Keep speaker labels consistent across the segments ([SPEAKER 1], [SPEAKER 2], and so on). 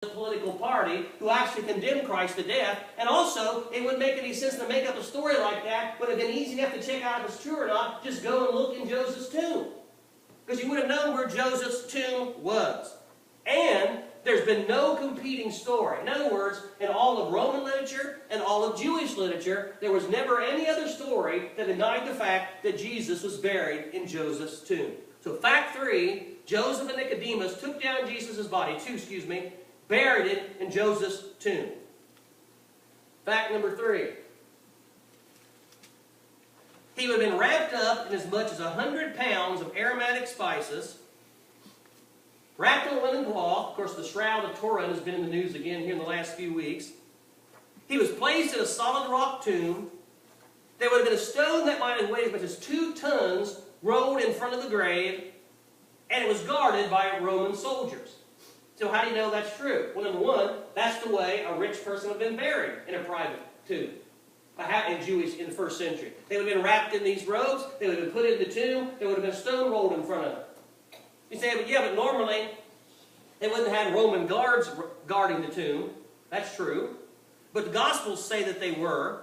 [SPEAKER 1] political party who actually condemned Christ to death. And also, it wouldn't make any sense to make up a story like that. Would have been easy enough to check out if it's true or not. Just go and look in Joseph's tomb. Because you would have known where Joseph's tomb was. And there's been no competing story. In other words, in all of Roman literature and all of Jewish literature, there was never any other story that denied the fact that Jesus was buried in Joseph's tomb. So fact 3, Joseph and Nicodemus took down Jesus' body, buried it in Joseph's tomb. Fact number 3. He would have been wrapped up in as much as 100 pounds of aromatic spices, wrapped in a linen cloth. Of course, the Shroud of Turin has been in the news again here in the last few weeks. He was placed in a solid rock tomb. There would have been a stone that might have weighed as much as 2 tons rolled in front of the grave, and it was guarded by Roman soldiers. So how do you know that's true? Well, number 1, that's the way a rich person would have been buried, in a private tomb. In the first century. They would have been wrapped in these robes. They would have been put in the tomb. There would have been a stone rolled in front of them. You say, well, yeah, but normally they wouldn't have had Roman guards guarding the tomb. That's true. But the Gospels say that they were.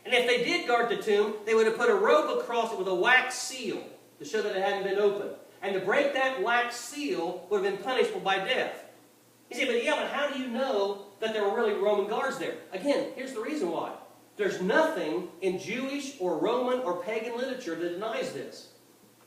[SPEAKER 1] And if they did guard the tomb, they would have put a robe across it with a wax seal to show that it hadn't been opened. And to break that wax seal would have been punishable by death. You say, but how do you know that there were really Roman guards there? Again, here's the reason why. There's nothing in Jewish or Roman or pagan literature that denies this.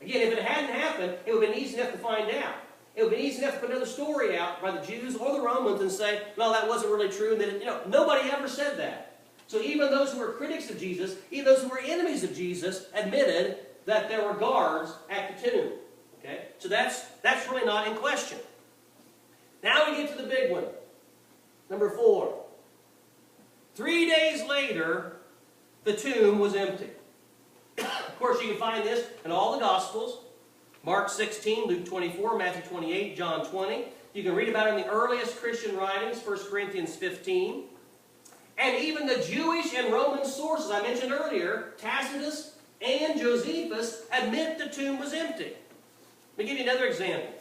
[SPEAKER 1] Again, if it hadn't happened, it would have been easy enough to find out. It would have been easy enough to put another story out by the Jews or the Romans and say, no, that wasn't really true. And nobody ever said that. So even those who were critics of Jesus, even those who were enemies of Jesus, admitted that there were guards at the tomb. Okay? So that's really not in question. Now we get to the big one. Number 4. 3 days later, the tomb was empty. Of course, you can find this in all the Gospels. Mark 16, Luke 24, Matthew 28, John 20. You can read about it in the earliest Christian writings, 1 Corinthians 15. And even the Jewish and Roman sources I mentioned earlier, Tacitus and Josephus, admit the tomb was empty. Let me give you another example.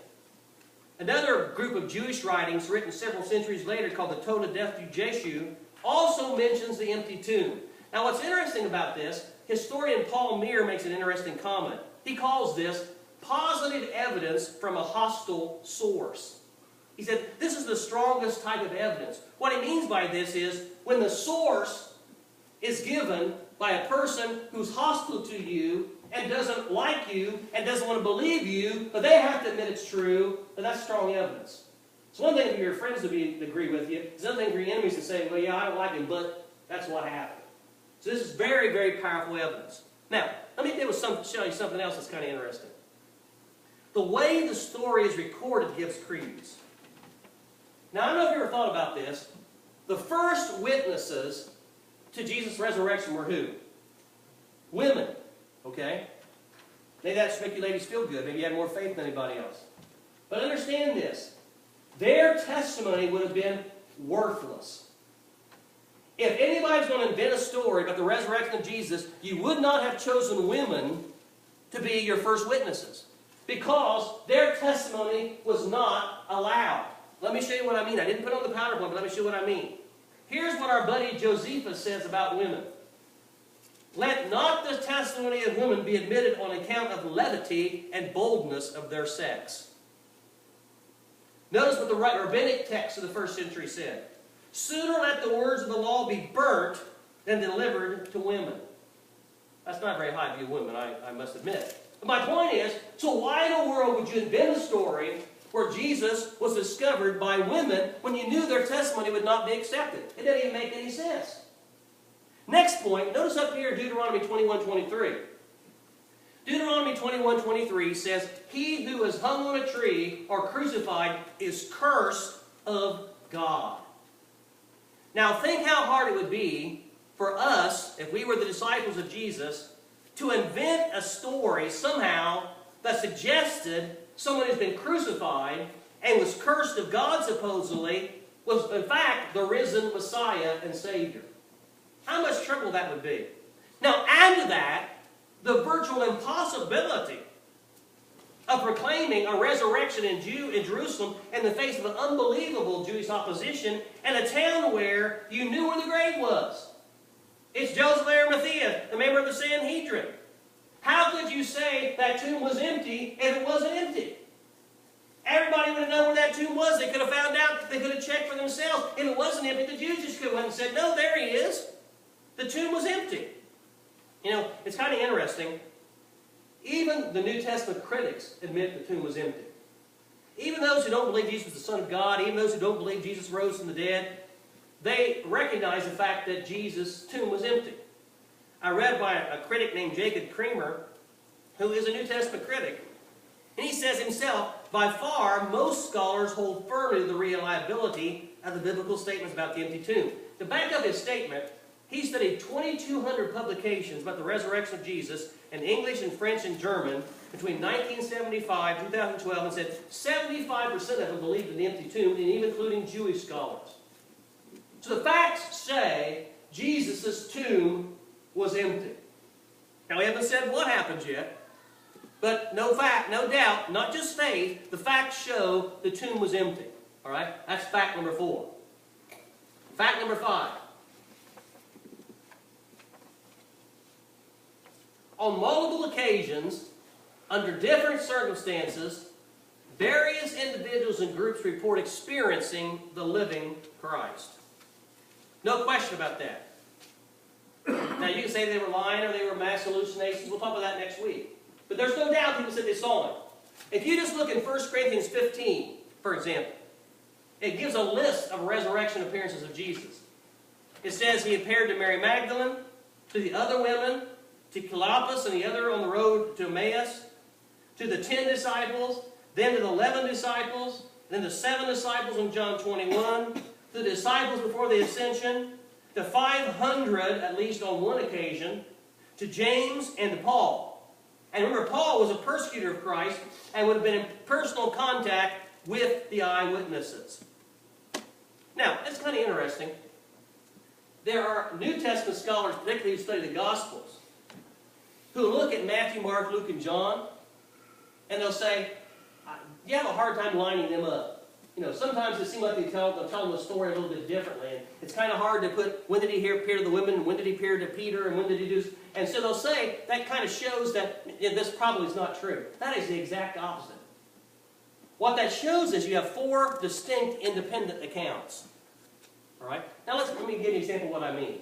[SPEAKER 1] Another group of Jewish writings written several centuries later called the Toledeth Jeshu also mentions the empty tomb. Now what's interesting about this, historian Paul Meir makes an interesting comment. He calls this positive evidence from a hostile source. He said, this is the strongest type of evidence. What he means by this is, when the source is given by a person who's hostile to you and doesn't like you and doesn't want to believe you, but they have to admit it's true, then that's strong evidence. It's one thing for your friends to agree with you. It's another thing for your enemies to say, well, yeah, I don't like him, but that's what happened. So this is very, very powerful evidence. Now, let me show you something else that's kind of interesting. The way the story is recorded gives credence. Now, I don't know if you ever thought about this. The first witnesses to Jesus' resurrection were who? Women. Okay? Maybe that should make you ladies feel good. Maybe you had more faith than anybody else. But understand this. Their testimony would have been worthless. If anybody's going to invent a story about the resurrection of Jesus, you would not have chosen women to be your first witnesses, because their testimony was not allowed. Let me show you what I mean. I didn't put it on the PowerPoint, but let me show you what I mean. Here's what our buddy Josephus says about women. Let not the testimony of women be admitted on account of levity and boldness of their sex. Notice what the rabbinic text of the first century said. Sooner let the words of the law be burnt than delivered to women. That's not a very high view of women, I must admit. But my point is, so why in the world would you invent a story where Jesus was discovered by women when you knew their testimony would not be accepted? It doesn't even make any sense. Next point, notice up here Deuteronomy 21:23. Deuteronomy 21:23 says, he who is hung on a tree or crucified is cursed of God. Now think how hard it would be for us, if we were the disciples of Jesus, to invent a story somehow that suggested someone who's been crucified and was cursed of God supposedly was in fact the risen Messiah and Savior. How much trouble that would be. Now add to that the virtual impossibility of proclaiming a resurrection in Jerusalem in the face of an unbelievable Jewish opposition, and a town where you knew where the grave was. It's Joseph of Arimathea, the member of the Sanhedrin. How could you say that tomb was empty if it wasn't empty? Everybody would have known where that tomb was. They could have found out. They could have checked for themselves. If it wasn't empty, the Jews just could have went and said, no, there he is. The tomb was empty. You know, it's kind of interesting. Even the New Testament critics admit the tomb was empty. Even those who don't believe Jesus was the Son of God, even those who don't believe Jesus rose from the dead, they recognize the fact that Jesus' tomb was empty. I read by a critic named Jacob Creamer, who is a New Testament critic, and he says himself, by far, most scholars hold firmly to the reliability of the biblical statements about the empty tomb. To back up his statement, he studied 2,200 publications about the resurrection of Jesus in English and French and German between 1975 and 2012, and said 75% of them believed in the empty tomb, and even including Jewish scholars. So the facts say Jesus' tomb was empty. Now we haven't said what happens yet, but no doubt, not just faith, the facts show the tomb was empty. All right? That's fact number 4. Fact number 5. On multiple occasions, under different circumstances, various individuals and groups report experiencing the living Christ. No question about that. Now, you can say they were lying or they were mass hallucinations. We'll talk about that next week. But there's no doubt people said they saw him. If you just look in 1 Corinthians 15, for example, it gives a list of resurrection appearances of Jesus. It says he appeared to Mary Magdalene, to the other women, to Cleopas and the other on the road to Emmaus, to the 10 disciples, then to the 11 disciples, then the 7 disciples in John 21, to the disciples before the ascension, to 500, at least on one occasion, to James and to Paul. And remember, Paul was a persecutor of Christ and would have been in personal contact with the eyewitnesses. Now, it's kind of interesting. There are New Testament scholars, particularly who study the Gospels, who look at Matthew, Mark, Luke, and John, and they'll say, you have a hard time lining them up. You know, sometimes it seems like they'll tell them the story a little bit differently. And it's kind of hard to put, when did he appear to the women, and when did he appear to Peter, and when did he do this? And so they'll say, that kind of shows that this probably is not true. That is the exact opposite. What that shows is you have 4 distinct independent accounts. All right? Now let me give you an example of what I mean.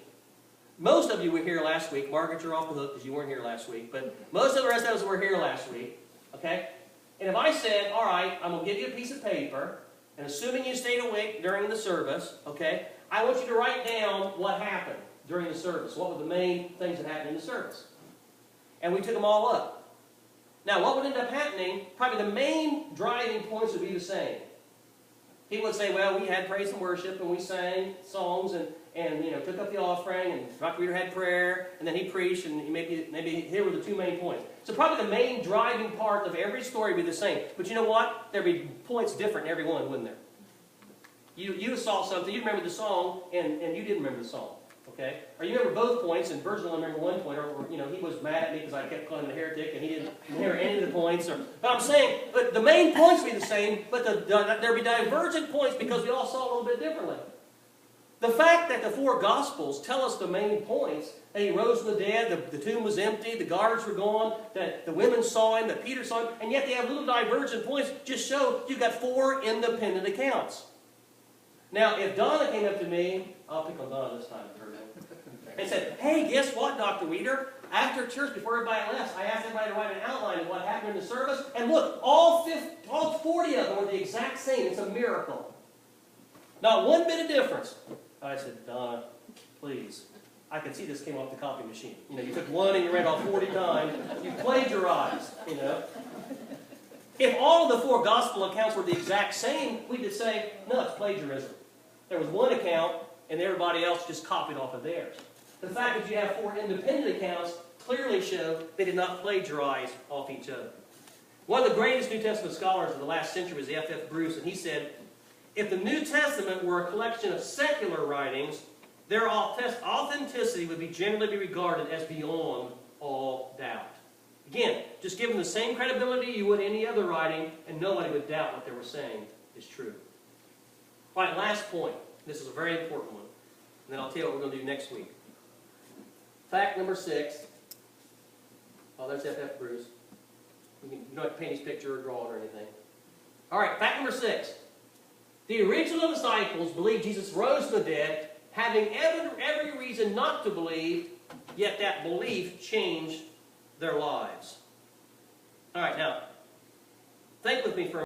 [SPEAKER 1] Most of you were here last week. Margaret, you're off the hook because you weren't here last week. But most of the rest of us were here last week. Okay? And if I said, all right, I'm going to give you a piece of paper, and assuming you stayed awake during the service, okay, I want you to write down what happened during the service. What were the main things that happened in the service? And we took them all up. Now, what would end up happening, probably the main driving points would be the same. He would say, well, we had praise and worship, and we sang songs, and you know, took up the offering, and Dr. Reader had prayer, and then he preached, and he maybe here were the 2 main points. So probably the main driving part of every story would be the same. But you know what? There'd be points different in every one, wouldn't there? You saw something, you remember the song, and you didn't remember the song. Okay? Or you remember both points, and Virgil remember one point, or you know, he was mad at me because I kept calling him a heretic, and he didn't hear any of the points. But I'm saying, but the main points would be the same, but there'd be divergent points because we all saw a little bit differently. The fact that the 4 Gospels tell us the main points, that he rose from the dead, the tomb was empty, the guards were gone, that the women saw him, that Peter saw him, and yet they have little divergent points, just show you've got 4 independent accounts. Now, if Donna came up to me, I'll pick on Donna this time, and said, hey, guess what, Dr. Weeder? After church, before everybody left, I asked everybody to write an outline of what happened in the service, and look, all 40 of them were the exact same. It's a miracle. Not one bit of difference. I said, Donna, please. I can see this came off the copy machine. You know, you took one and you read all 40 times. You plagiarized, you know. If all of the 4 gospel accounts were the exact same, we could say, no, it's plagiarism. There was one account, and everybody else just copied off of theirs. The fact that you have 4 independent accounts clearly show they did not plagiarize off each other. One of the greatest New Testament scholars of the last century was F.F. Bruce, and he said, if the New Testament were a collection of secular writings, their authenticity would generally be regarded as beyond all doubt. Again, just give them the same credibility you would any other writing, and nobody would doubt what they were saying is true. All right, last point. This is a very important one. And then I'll tell you what we're going to do next week. Fact number 6. Oh, there's F.F. Bruce. You don't have to paint his picture or draw it or anything. All right, fact number 6. The original disciples believed Jesus rose from the dead, having every reason not to believe, yet that belief changed their lives. All right, now, think with me for a minute.